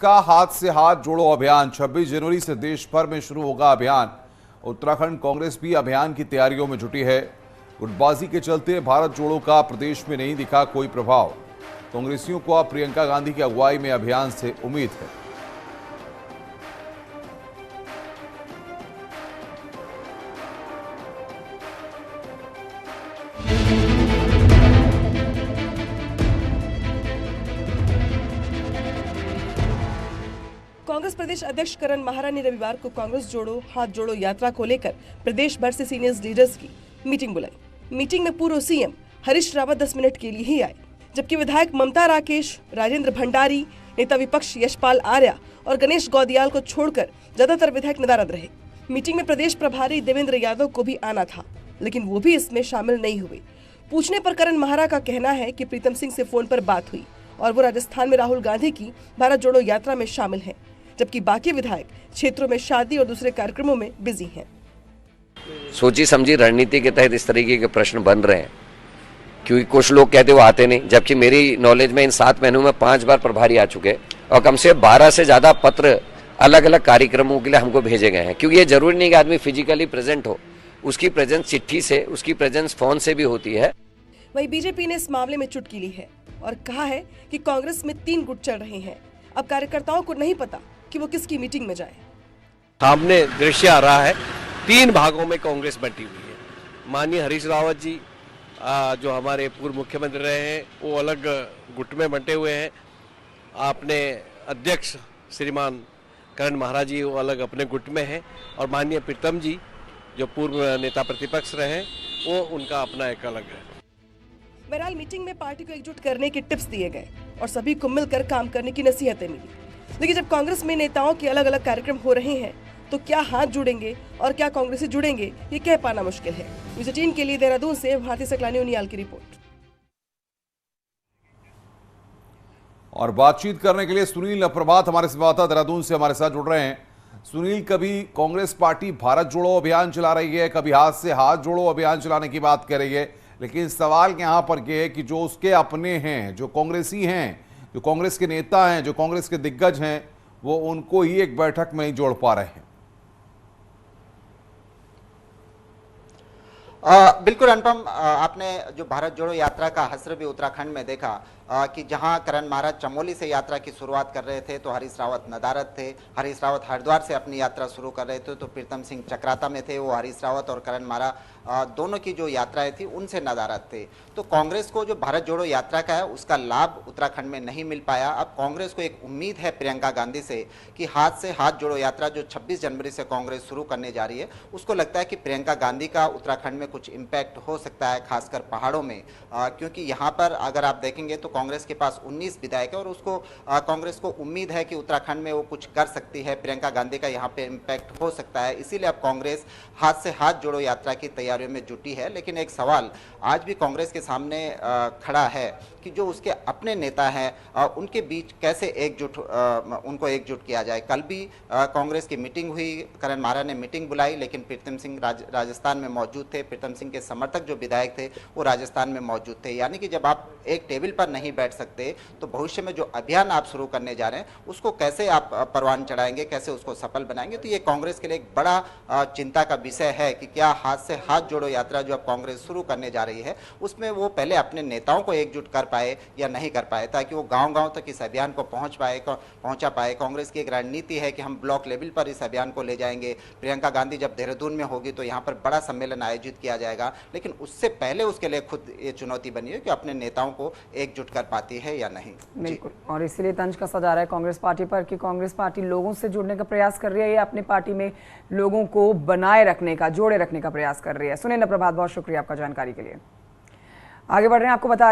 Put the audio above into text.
का हाथ से हाथ जोड़ो अभियान 26 जनवरी से देश भर में शुरू होगा अभियान। उत्तराखंड कांग्रेस भी अभियान की तैयारियों में जुटी है। गुटबाजी के चलते भारत जोड़ो का प्रदेश में नहीं दिखा कोई प्रभाव। कांग्रेसियों को अब प्रियंका गांधी की अगुवाई में अभियान से उम्मीद है। कांग्रेस प्रदेश अध्यक्ष करण माहरा ने रविवार को कांग्रेस जोड़ो हाथ जोड़ो यात्रा को लेकर प्रदेश भर से सीनियर लीडर्स की मीटिंग बुलाई। मीटिंग में पूर्व सीएम हरीश रावत 10 मिनट के लिए ही आए, जबकि विधायक ममता राकेश, राजेंद्र भंडारी, नेता विपक्ष यशपाल आर्या और गणेश गौदियाल को छोड़कर ज्यादातर विधायक नदारद रहे। मीटिंग में प्रदेश प्रभारी देवेंद्र यादव को भी आना था, लेकिन वो भी इसमें शामिल नहीं हुए। पूछने पर करण माहरा का कहना है कि प्रीतम सिंह से फोन पर बात हुई और वो राजस्थान में राहुल गांधी की भारत जोड़ो यात्रा में शामिल हैं, जबकि बाकी विधायक क्षेत्रों में शादी और दूसरे कार्यक्रमों में बिजी हैं। सोची समझी रणनीति के तहत इस तरीके के प्रश्न बन रहे हैं, क्योंकि कुछ लोग कहते वो आते नहीं, जबकि मेरी नॉलेज में इन 7 महीनों में 5 बार प्रभारी आ चुके और कम से 12 से ज्यादा पत्र अलग अलग कार्यक्रमों के लिए हमको भेजे गए हैं। क्योंकि ये जरूरी नहीं कि आदमी फिजिकली प्रेजेंट हो, उसकी प्रेजेंस चिट्ठी से, उसकी प्रेजेंस फोन से भी होती है। वहीं बीजेपी ने इस मामले में चुटकी ली है और कहा है कि कांग्रेस में 3 गुट चल रहे हैं। अब कार्यकर्ताओं को नहीं पता कि वो किसकी मीटिंग में जाए। सामने दृश्य आ रहा है, 3 भागों में कांग्रेस बटी हुई है। माननीय हरीश रावत जी जो हमारे पूर्व मुख्यमंत्री रहे हैं, वो अलग गुट में बंटे हुए हैं। अपने अध्यक्ष श्रीमान करण माहरा जी वो अलग अपने गुट में हैं, और माननीय प्रीतम जी जो पूर्व नेता प्रतिपक्ष रहे हैं, वो उनका अपना एक अलग है। बहरहाल मीटिंग में पार्टी को एकजुट करने के टिप्स दिए गए और सभी को मिलकर काम करने की नसीहतें मिली। लेकिन जब कांग्रेस में नेताओं के अलग अलग कार्यक्रम हो रहे हैं, तो क्या हाथ जुड़ेंगे और क्या कांग्रेसी जुड़ेंगे, ये कह पाना मुश्किल है। न्यूज़ 18 के लिए देहरादून से भारती सकलानी उनियाल की रिपोर्ट। और बातचीत करने के लिए सुनील प्रभात हमारे संवाददाता देहरादून से हमारे साथ जुड़ रहे हैं। सुनील, कभी कांग्रेस पार्टी भारत जोड़ो अभियान चला रही है, कभी हाथ से हाथ जोड़ो अभियान चलाने की बात कर रही है, लेकिन सवाल यहाँ पर यह है कि जो उसके अपने हैं, जो कांग्रेसी हैं, जो कांग्रेस के नेता हैं, जो कांग्रेस के दिग्गज हैं, वो उनको ही एक बैठक में ही जोड़ पा रहे हैं। बिल्कुल अनुपम, आपने जो भारत जोड़ो यात्रा का हसर भी उत्तराखंड में देखा कि जहां करण माहरा चमोली से यात्रा की शुरुआत कर रहे थे तो हरीश रावत नदारद थे। हरीश रावत हरिद्वार से अपनी यात्रा शुरू कर रहे थे तो प्रीतम सिंह चक्राता में थे। वो हरीश रावत और करण माहरा दोनों की जो यात्राएं थी उनसे नदारद थे। तो कांग्रेस को जो भारत जोड़ो यात्रा का है उसका लाभ उत्तराखंड में नहीं मिल पाया। अब कांग्रेस को एक उम्मीद है प्रियंका गांधी से कि हाथ से हाथ जोड़ो यात्रा जो 26 जनवरी से कांग्रेस शुरू करने जा रही है, उसको लगता है कि प्रियंका गांधी का उत्तराखंड में कुछ इम्पैक्ट हो सकता है, खासकर पहाड़ों में। क्योंकि यहाँ पर अगर आप देखेंगे तो कांग्रेस के पास 19 विधायक है और उसको कांग्रेस को उम्मीद है कि उत्तराखंड में वो कुछ कर सकती है, प्रियंका गांधी का यहाँ पे इम्पैक्ट हो सकता है। इसीलिए अब कांग्रेस हाथ से हाथ जोड़ो यात्रा की तैयारियों में जुटी है। लेकिन एक सवाल आज भी कांग्रेस के सामने खड़ा है कि जो उसके अपने नेता हैं उनके बीच कैसे उनको एकजुट किया जाए। कल भी कांग्रेस की मीटिंग हुई, करण माहरा ने मीटिंग बुलाई, लेकिन प्रीतम सिंह राजस्थान में मौजूद थे। प्रीतम सिंह के समर्थक जो विधायक थे वो राजस्थान में मौजूद थे। यानी कि जब आप एक टेबल पर नहीं बैठ सकते तो भविष्य में जो अभियान आप शुरू करने जा रहे हैं उसको कैसे आप परवान चढ़ाएंगे, कैसे उसको सफल बनाएंगे। तो ये कांग्रेस के लिए एक बड़ा चिंता का विषय है कि क्या हाथ से हाथ जोड़ो यात्रा जो अब कांग्रेस शुरू करने जा रही है उसमें वो पहले अपने नेताओं को एकजुट कर पाए या नहीं कर पाए, ताकि वो गांव-गांव तक इस अभियान को पहुंचा पाए। कांग्रेस की एक रणनीति है कि हम ब्लॉक लेवल पर इस अभियान को ले जाएंगे। प्रियंका गांधी जब देहरादून में होगी तो यहाँ पर बड़ा सम्मेलन आयोजित किया जाएगा, लेकिन उससे पहले उसके लिए खुद ये चुनौती बनी है कि अपने नेताओं को एकजुट कर पाती है या नहीं। बिल्कुल, और इसीलिए तंज कसा जा रहा है कांग्रेस पार्टी पर कि कांग्रेस पार्टी लोगों से जुड़ने का प्रयास कर रही है या अपनी पार्टी में लोगों को बनाए रखने का, जोड़े रखने का प्रयास कर रही है। सुनील प्रभात, बहुत शुक्रिया आपका जानकारी के लिए। आगे बढ़ रहे हैं, आपको बता रहे हैं